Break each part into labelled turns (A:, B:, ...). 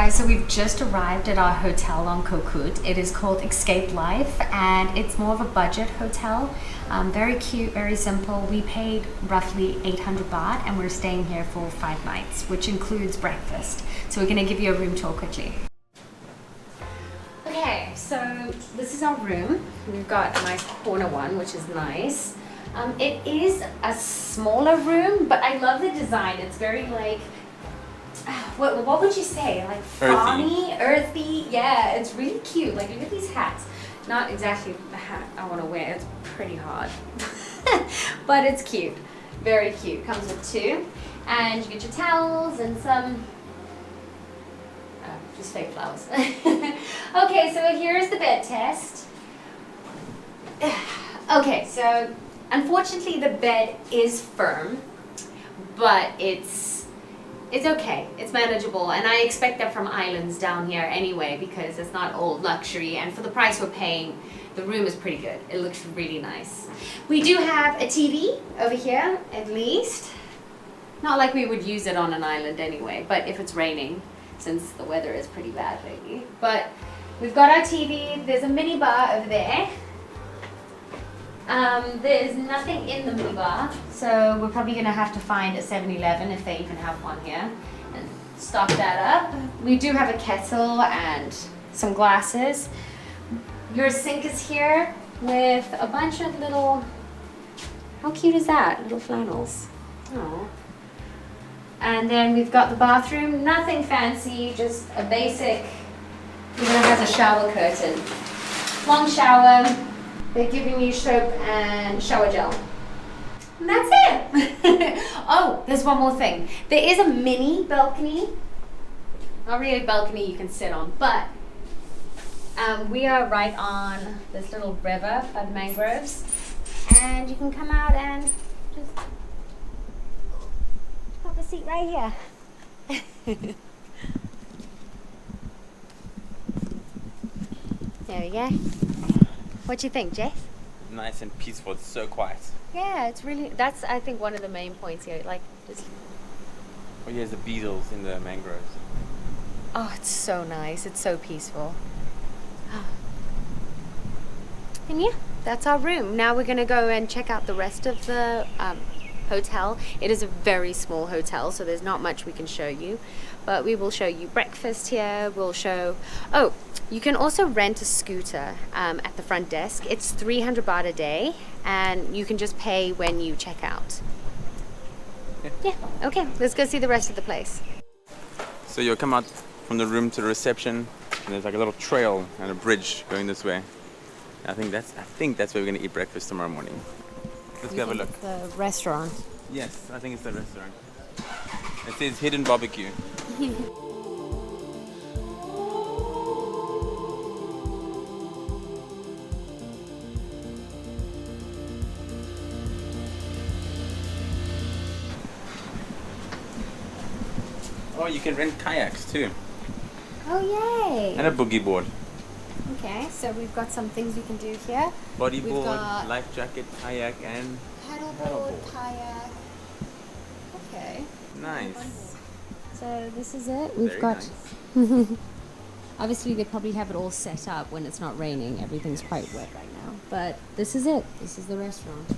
A: guys, so we've just arrived at our hotel on Koh Kood. It is called Escape Life and it's more of a budget hotel. Very cute, very simple. We paid roughly 800 baht and we're staying here for 5 nights, which includes breakfast. So we're going to give you a room tour quickly. Okay, so this is our room. We've got a nice corner one, which is nice. It is a smaller room, but I love the design. It's very like, what would you say? Like fawny, earthy. Yeah, it's really cute. Like look at these hats. Not exactly the hat I want to wear. It's pretty hard, but it's cute. Very cute. Comes with 2, and you get your towels and some. Just fake flowers. Okay, so here's the bed test. Okay, so unfortunately the bed is firm, but it's okay. It's manageable, and I expect that from islands down here anyway because it's not all luxury, and for the price we're paying, the room is pretty good. It looks really nice. We do have a TV over here, at least. Not like we would use it on an island anyway, but if it's raining, since the weather is pretty bad lately. But we've got our TV. There's a mini bar over there. There's nothing in the mini bar, so we're probably gonna have to find a 7-Eleven if they even have one here and stock that up. We do have a kettle and some glasses. Your sink is here with a bunch of little, how cute is that? Little flannels. Oh. And then we've got the bathroom, nothing fancy, just a basic, even has a shower curtain. Long shower, they're giving you soap and shower gel. And that's it. Oh, there's one more thing. There is a mini balcony. Not really a balcony you can sit on, but we are right on this little river of mangroves. And you can come out and just have a seat right here. There we go. What do you think, Jess?
B: Nice and peaceful. It's so quiet.
A: Yeah, it's really, that's I think one of the main points here. Like just,
B: Oh, here's the beetles in the mangroves.
A: oh, it's so nice. It's so peaceful. And yeah, that's our room. Now we're gonna go and check out the rest of the hotel. It is a very small hotel, so there's not much we can show you, but we will show you breakfast here. We'll show, oh, you can also rent a scooter at the front desk. It's 300 baht a day, and you can just pay when you check out. Yeah, okay, let's go see the rest of the place.
B: So you'll come out from the room to the reception, and there's like a little trail and a bridge going this way. I think that's where we're gonna eat breakfast tomorrow morning. Let's go have a look.
A: The restaurant.
B: Yes, I think it's the restaurant. It says Hidden Barbecue. Oh, you can rent kayaks too.
A: Oh, yay!
B: And a boogie board.
A: Okay, so we've got some things we can do here.
B: Bodyboard,
A: got
B: life jacket, kayak, and
A: paddleboard, kayak. Okay.
B: nice.
A: So this is it. We've
B: Very
A: got.
B: nice.
A: Obviously, they probably have it all set up when it's not raining. Everything's quite wet right now. But this is it. This is the restaurant.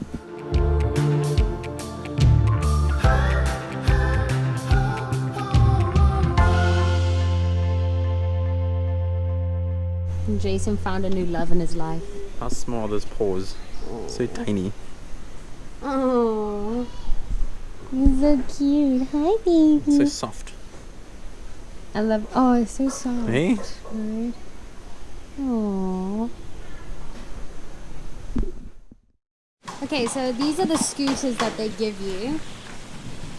A: And Jason found a new love in his life.
B: How small are those paws? So tiny.
A: Oh, he's so cute. Hi, baby.
B: So soft.
A: I love. Oh, it's so soft.
B: Hey?
A: Right. Aww. Okay, so these are the scooters that they give you.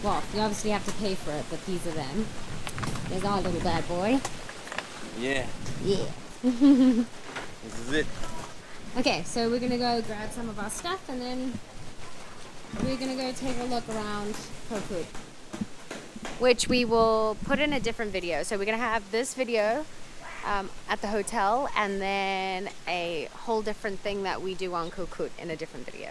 A: Well, you obviously have to pay for it, but these are them. There's our little bad boy.
B: Yeah.
A: Yeah.
B: This is it.
A: Okay, so we're gonna go grab some of our stuff and then we're gonna go take a look around Koh Kood, which we will put in a different video. So we're gonna have this video at the hotel and then a whole different thing that we do on Koh Kood in a different video.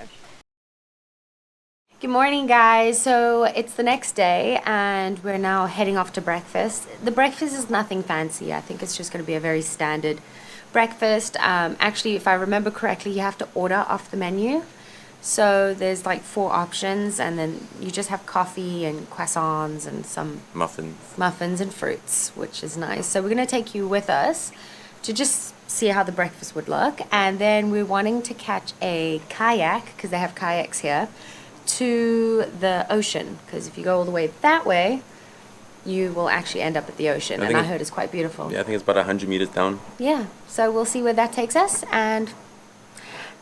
A: Good morning, guys. So it's the next day and we're now heading off to breakfast. The breakfast is nothing fancy. I think it's just going to be a very standard breakfast. Actually, if I remember correctly, you have to order off the menu. So there's like 4 options, and then you just have coffee and croissants and some muffins and fruits, which is nice. So we're going to take you with us to just see how the breakfast would look. And then we're wanting to catch a kayak, because they have kayaks here, to the ocean, because if you go all the way that way, you will actually end up at the ocean, and I heard it's quite beautiful.
B: Yeah, I think it's about 100 meters down.
A: Yeah, so we'll see where that takes us. And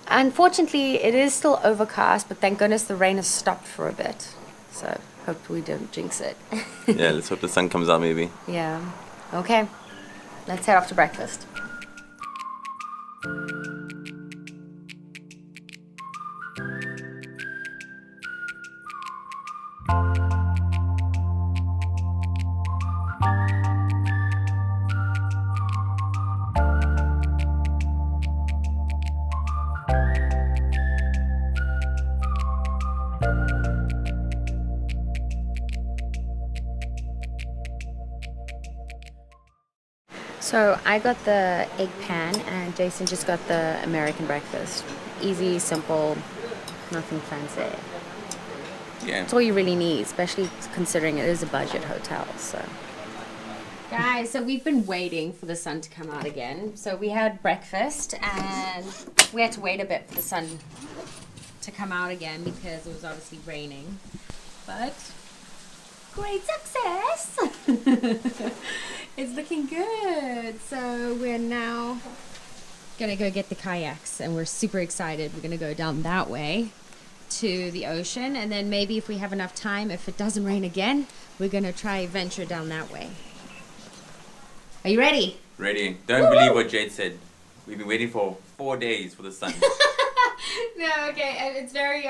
A: unfortunately, it is still overcast, but thank goodness the rain has stopped for a bit. So hope we don't jinx it.
B: Yeah, let's hope the sun comes out maybe.
A: Yeah. Okay, let's head off to breakfast. So I got the egg pan and Jason just got the American breakfast. Easy, simple, nothing fancy.
B: Yeah.
A: That's all you really need, especially considering it is a budget hotel. So, guys, so we've been waiting for the sun to come out again. So we had breakfast and we had to wait a bit for the sun to come out again because it was obviously raining. But great success! It's looking good. So we're now gonna go get the kayaks and we're super excited. We're gonna go down that way to the ocean, and then maybe if we have enough time, if it doesn't rain again, we're gonna try venture down that way. Are you ready?
B: Ready. Don't believe what Jade said. We've been waiting for 4 days for the sun.
A: No, okay, it's very,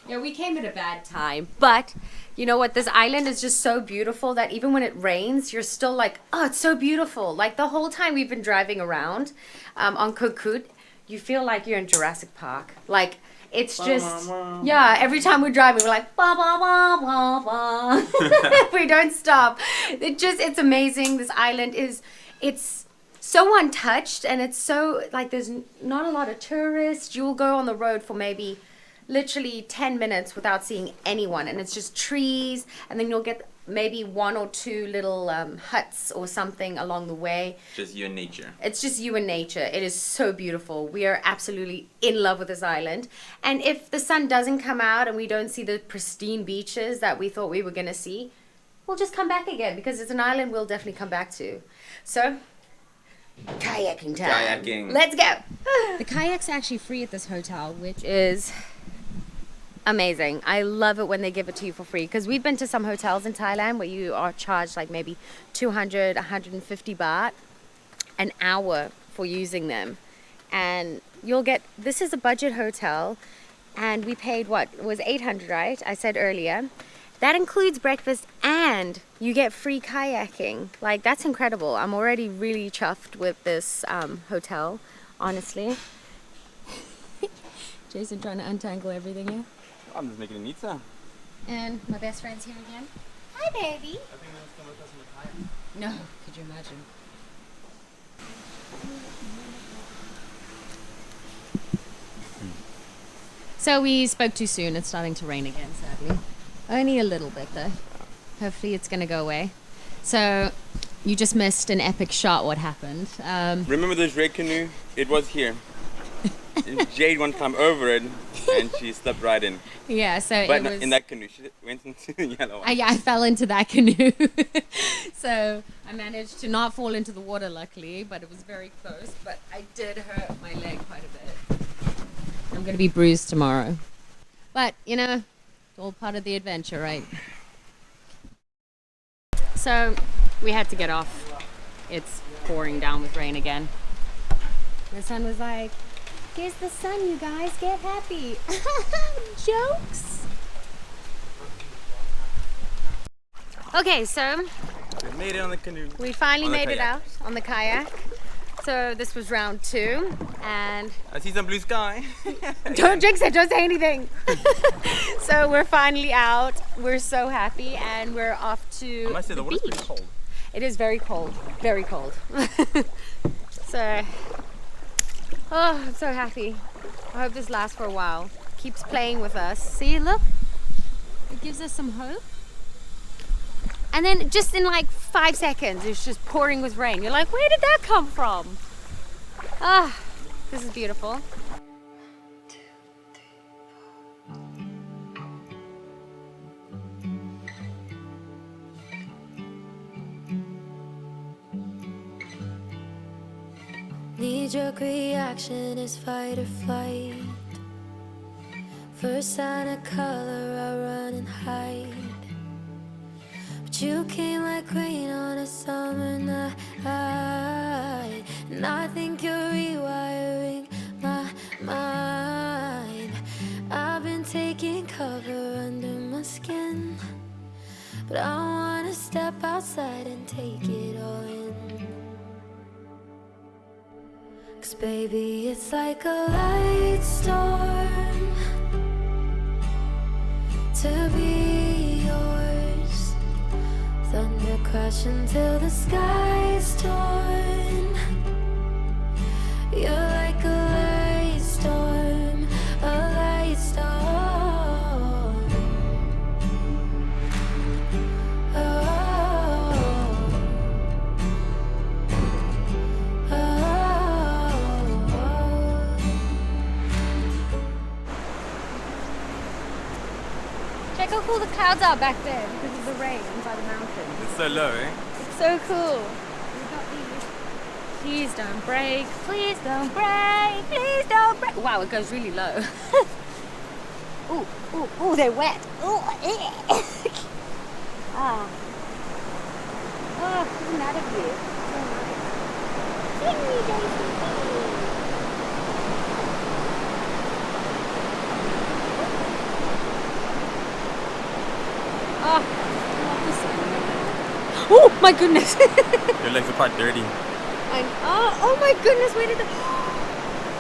A: we came at a bad time, but you know what, this island is just so beautiful that even when it rains, you're still like, oh, it's so beautiful. Like the whole time we've been driving around on Koh Kood, you feel like you're in Jurassic Park. Like, it's just, yeah, every time we're driving, we're like, ba, ba, ba, ba, ba. We don't stop. It's amazing. This island it's so untouched, and it's so, like, there's not a lot of tourists. You'll go on the road for maybe literally 10 minutes without seeing anyone, and it's just trees, and then you'll get maybe 1 or 2 little huts or something along the way.
B: Just you and nature.
A: It's just you and nature. It is so beautiful. We are absolutely in love with this island. And if the sun doesn't come out and we don't see the pristine beaches that we thought we were going to see, we'll just come back again, because it's an island we'll definitely come back to. So, kayaking time.
B: Kayaking.
A: Let's go. The kayak's actually free at this hotel, which is amazing. I love it when they give it to you for free, because we've been to some hotels in Thailand where you are charged like maybe 200, 150 baht an hour for using them. And you'll get, this is a budget hotel, and we paid what? It was 800, right? I said earlier. That includes breakfast and you get free kayaking. Like, that's incredible. I'm already really chuffed with this hotel, honestly. Jason trying to untangle everything here.
B: I'm just making a pizza.
A: And my best friend's here again. Hi, baby.
B: I think that's come with us in the kayak.
A: No, could you imagine? So we spoke too soon. It's starting to rain again, sadly. Only a little bit, though. Hopefully it's going to go away. So you just missed an epic shot. What happened?
B: Remember this red canoe? It was here. Jade wanted to climb over it, and she slept right in.
A: Yeah, so
B: but
A: it was...
B: in that canoe, she went into the yellow one.
A: Yeah, I fell into that canoe. So I managed to not fall into the water, luckily, but it was very close. But I did hurt my leg quite a bit. I'm going to be bruised tomorrow. But, you know, it's all part of the adventure, right? So we had to get off. It's pouring down with rain again. The sun was like, here's the sun, you guys, get happy. Jokes. Okay, so
B: We made it on the canoe.
A: we finally
B: On the
A: made it
B: kayak.
A: out on the kayak. So this was round 2, and
B: I see some blue sky.
A: don't jinx it, don't say anything. So we're finally out. We're so happy, and we're off to
B: I must say the water's
A: beach.
B: pretty cold.
A: It is very cold, very cold. So, oh, I'm so happy. I hope this lasts for a while. Keeps playing with us. See, look, it gives us some hope. And then just in like 5 seconds, it's just pouring with rain. You're like, where did that come from? Ah, this is beautiful.
C: Knee-jerk reaction is fight or flight. First sign of color, I run and hide. But you came like rain on a summer night, and I think you're rewiring my mind. I've been taking cover under my skin, but I wanna step outside and take it all in. 'Cause baby, it's like a light storm to be yours. Thunder crashing till the sky's torn. You're like a light storm, a light storm. Oh.
A: Check how cool the clouds are back there because of the rain by the mountains.
B: It's so low, eh?
A: It's so cool. We've got these. Please don't break. Please don't break. Please don't break. Wow, it goes really low. Ooh, ooh, ooh, they're wet. Ooh, ah. Oh, isn't that a view? So nice. Sing me, Daisy, sing me. Oh, I love the sun. Oh my goodness.
B: Your legs are quite dirty.
A: Oh my goodness, where did the...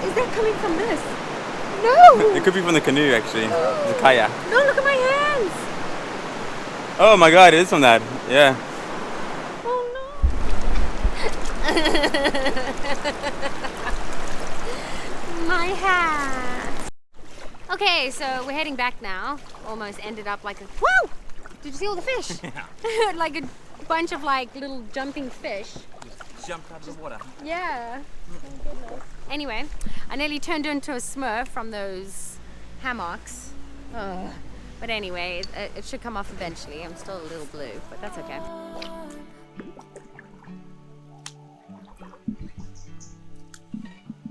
A: Is that coming from this? No!
B: It could be from the canoe, actually. The kayak.
A: No, look at my hands!
B: Oh my god, it is from that. Yeah.
A: Oh no! My hat! Okay, so we're heading back now. Almost ended up like a... Whoa! Did you see all the fish?
B: Yeah.
A: Like a bunch of like little jumping fish.
B: Jumped out of the water.
A: Yeah. Thank goodness. Anyway, I nearly turned into a Smurf from those hammocks. Ugh. But anyway, it should come off eventually. I'm still a little blue, but that's okay.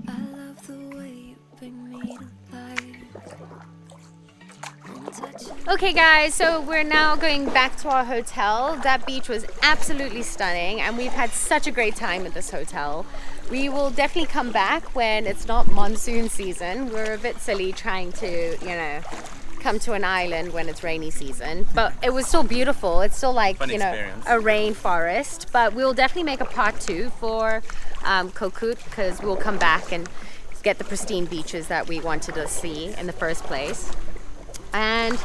C: I love the way you bring me to life.
A: Okay guys, so we're now going back to our hotel. That beach was absolutely stunning and we've had such a great time at this hotel. We will definitely come back when it's not monsoon season. We're a bit silly trying to, you know, come to an island when it's rainy season, but it was still beautiful. It's still like,
B: Fun
A: you know,
B: experience.
A: a rainforest, but we'll definitely make a part 2 for Koh Kood because we'll come back and get the pristine beaches that we wanted to see in the first place. And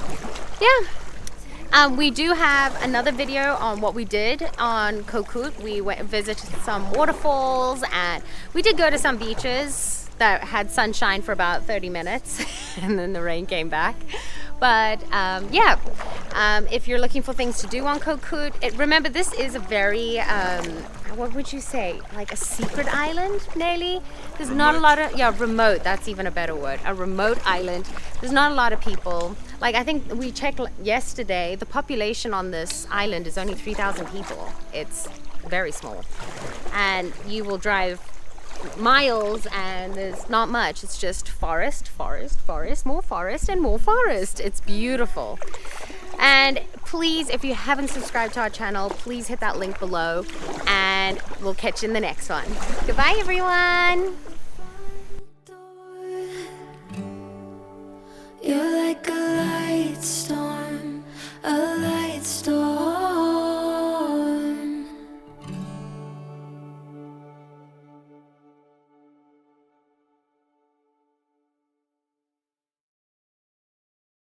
A: yeah, we do have another video on what we did on Koh Kood. We went and visited some waterfalls and we did go to some beaches that had sunshine for about 30 minutes and then the rain came back. But yeah, if you're looking for things to do on Koh Kood, remember this is a very, what would you say, like a secret island, Nelly? There's not a lot of, yeah, remote, that's even a better word, a remote island. There's not a lot of people. Like I think we checked yesterday, the population on this island is only 3,000 people. It's very small. And you will drive miles and there's not much. It's just forest, forest, forest, more forest and more forest. It's beautiful. And please, if you haven't subscribed to our channel, please hit that link below and we'll catch you in the next one. Goodbye everyone.
C: You're like a light storm, a